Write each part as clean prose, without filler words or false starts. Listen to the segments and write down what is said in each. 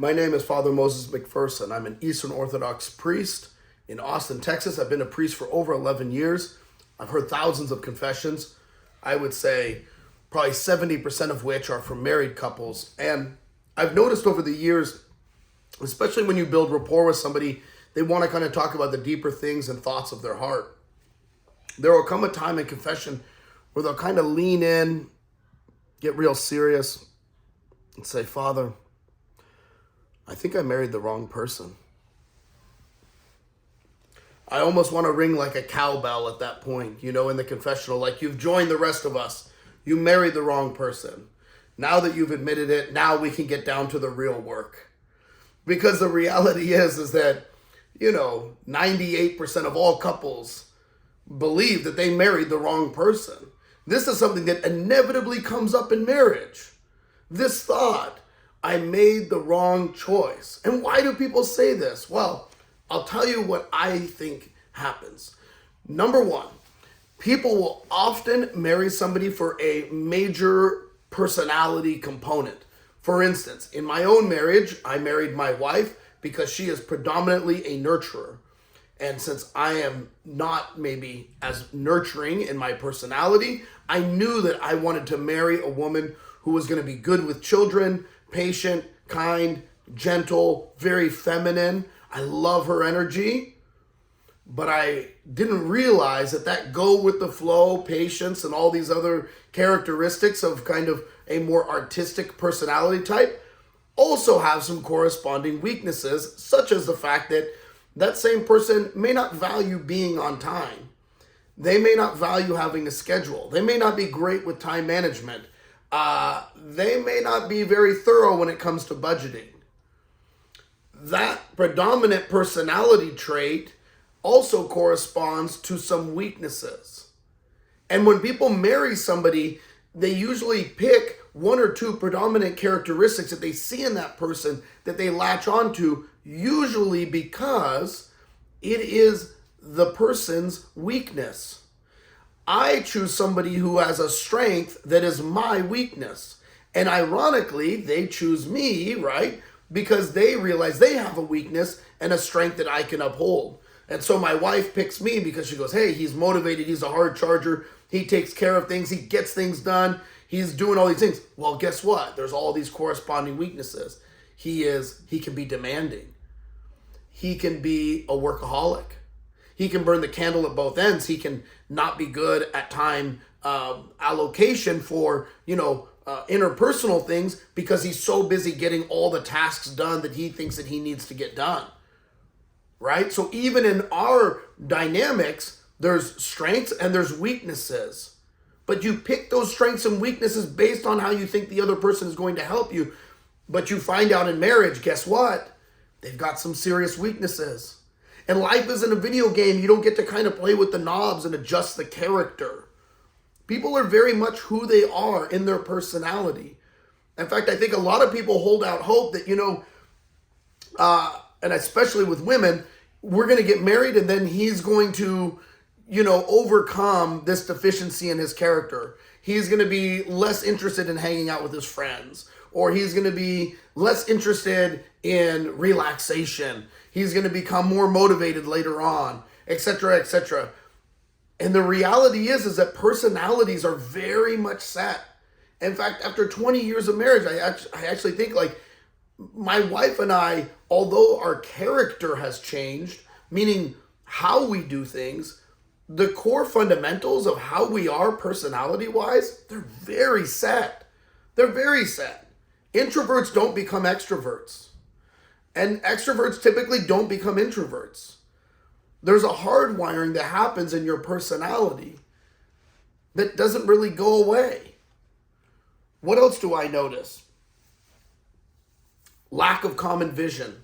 My name is Father Moses McPherson. I'm an Eastern Orthodox priest in Austin, Texas. I've been a priest for over 11 years. I've heard thousands of confessions. I would say probably 70% of which are from married couples. And I've noticed over the years, especially when you build rapport with somebody, they want to kind of talk about the deeper things and thoughts of their heart. There will come a time in confession where they'll kind of lean in, get real serious, and say, Father, I think I married the wrong person. I almost want to ring like a cowbell at that point, in the confessional, like you've joined the rest of us. You married the wrong person. Now that you've admitted it, now we can get down to the real work. Because the reality is that, 98% of all couples believe that they married the wrong person. This is something that inevitably comes up in marriage. This thought, I made the wrong choice. And why do people say this? Well, I'll tell you what I think happens. Number one, people will often marry somebody for a major personality component. For instance, in my own marriage, I married my wife because she is predominantly a nurturer. And since I am not maybe as nurturing in my personality, I knew that I wanted to marry a woman who was going to be good with children, patient, kind, gentle, very feminine. I love her energy, but I didn't realize that go with the flow, patience, and all these other characteristics of kind of a more artistic personality type also have some corresponding weaknesses, such as the fact that that same person may not value being on time. They may not value having a schedule. They may not be great with time management. They may not be very thorough when it comes to budgeting. That predominant personality trait also corresponds to some weaknesses. And when people marry somebody, they usually pick one or two predominant characteristics that they see in that person that they latch onto, usually because it is the person's weakness. I choose somebody who has a strength that is my weakness. And ironically, they choose me, right? Because they realize they have a weakness and a strength that I can uphold. And so my wife picks me because she goes, hey, he's motivated, he's a hard charger, he takes care of things, he gets things done, he's doing all these things. Well, guess what? There's all these corresponding weaknesses. He can be demanding. He can be a workaholic. He can burn the candle at both ends. He can not be good at time allocation for, interpersonal things because he's so busy getting all the tasks done that he thinks that he needs to get done. Right? So even in our dynamics, there's strengths and there's weaknesses. But you pick those strengths and weaknesses based on how you think the other person is going to help you. But you find out in marriage, guess what? They've got some serious weaknesses. And life isn't a video game. You don't get to kind of play with the knobs and adjust the character. People are very much who they are in their personality. In fact, I think a lot of people hold out hope that, and especially with women, we're going to get married and then he's going to, overcome this deficiency in his character. He's going to be less interested in hanging out with his friends, or he's going to be less interested in relaxation. He's going to become more motivated later on, etc., etc. And the reality is that personalities are very much set. In fact, after 20 years of marriage, I actually think my wife and I, although our character has changed, meaning how we do things, the core fundamentals of how we are personality-wise, they're very set. They're very set. Introverts don't become extroverts. And extroverts typically don't become introverts. There's a hardwiring that happens in your personality that doesn't really go away. What else do I notice? Lack of common vision.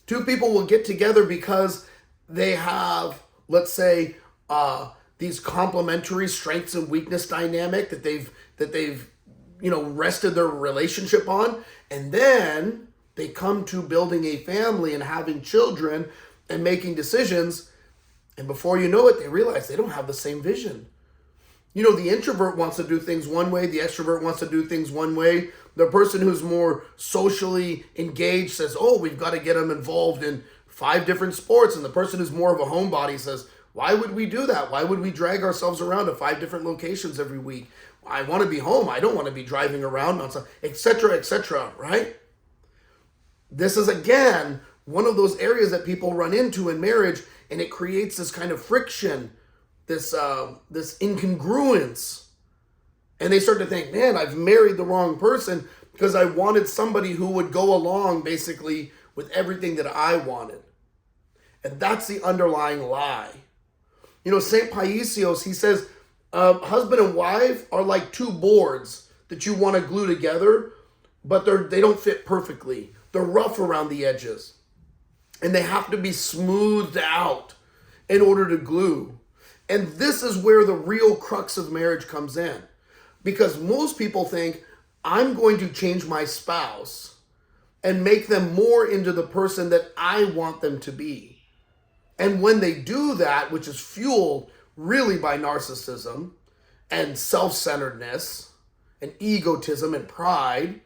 Two people will get together because they have, let's say, these complementary strengths and weakness dynamic that they've rested their relationship on, and then they come to building a family and having children and making decisions, and before you know it, they realize they don't have the same vision. You know, the introvert wants to do things one way, the extrovert wants to do things one way. The person who's more socially engaged says, oh, we've got to get them involved in 5 different sports. And the person who's more of a homebody says, why would we do that? Why would we drag ourselves around to 5 different locations every week? I want to be home. I don't want to be driving around, etc., right? This is, again, one of those areas that people run into in marriage, and it creates this kind of friction, this incongruence. And they start to think, man, I've married the wrong person because I wanted somebody who would go along basically with everything that I wanted. And that's the underlying lie. You know, St. Paisios, he says, husband and wife are like 2 boards that you want to glue together, but they don't fit perfectly. They're rough around the edges. And they have to be smoothed out in order to glue. And this is where the real crux of marriage comes in. Because most people think, I'm going to change my spouse and make them more into the person that I want them to be. And when they do that, which is fueled really by narcissism and self-centeredness and egotism and pride,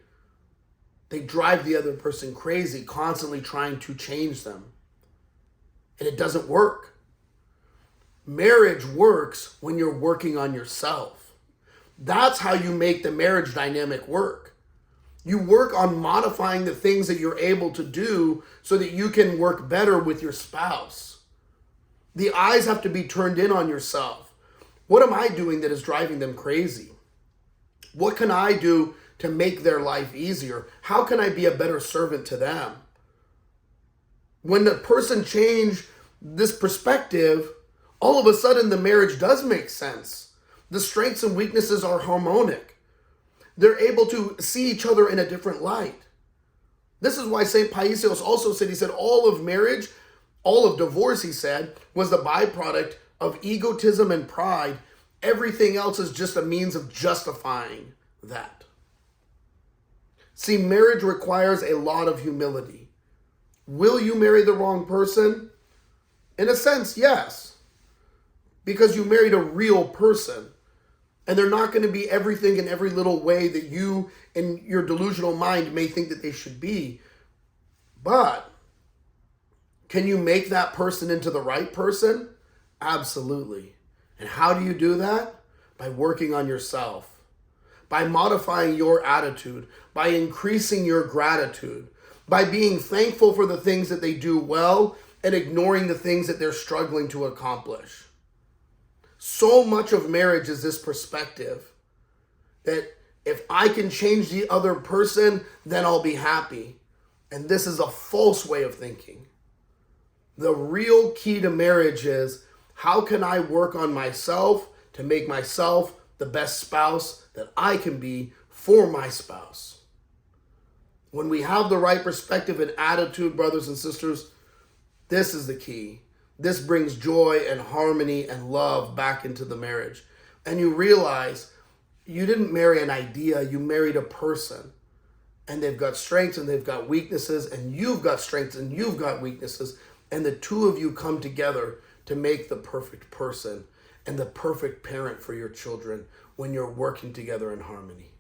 they drive the other person crazy, constantly trying to change them. And it doesn't work. Marriage works when you're working on yourself. That's how you make the marriage dynamic work. You work on modifying the things that you're able to do so that you can work better with your spouse. The eyes have to be turned in on yourself. What am I doing that is driving them crazy? What can I do to make their life easier? How can I be a better servant to them? When the person changed this perspective, all of a sudden the marriage does make sense. The strengths and weaknesses are harmonic. They're able to see each other in a different light. This is why St. Paisios also said, he said, all of marriage, all of divorce, he said, was the byproduct of egotism and pride. Everything else is just a means of justifying that. See, marriage requires a lot of humility. Will you marry the wrong person? In a sense, yes. Because you married a real person. And they're not going to be everything in every little way that you in your delusional mind may think that they should be. But can you make that person into the right person? Absolutely. And how do you do that? By working on yourself, by modifying your attitude, by increasing your gratitude, by being thankful for the things that they do well and ignoring the things that they're struggling to accomplish. So much of marriage is this perspective that if I can change the other person, then I'll be happy. And this is a false way of thinking. The real key to marriage is, how can I work on myself to make myself the best spouse that I can be for my spouse? When we have the right perspective and attitude, brothers and sisters, this is the key. This brings joy and harmony and love back into the marriage. And you realize you didn't marry an idea, you married a person. And they've got strengths and they've got weaknesses, and you've got strengths and you've got weaknesses. And the two of you come together to make the perfect person and the perfect parent for your children when you're working together in harmony.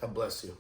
God bless you.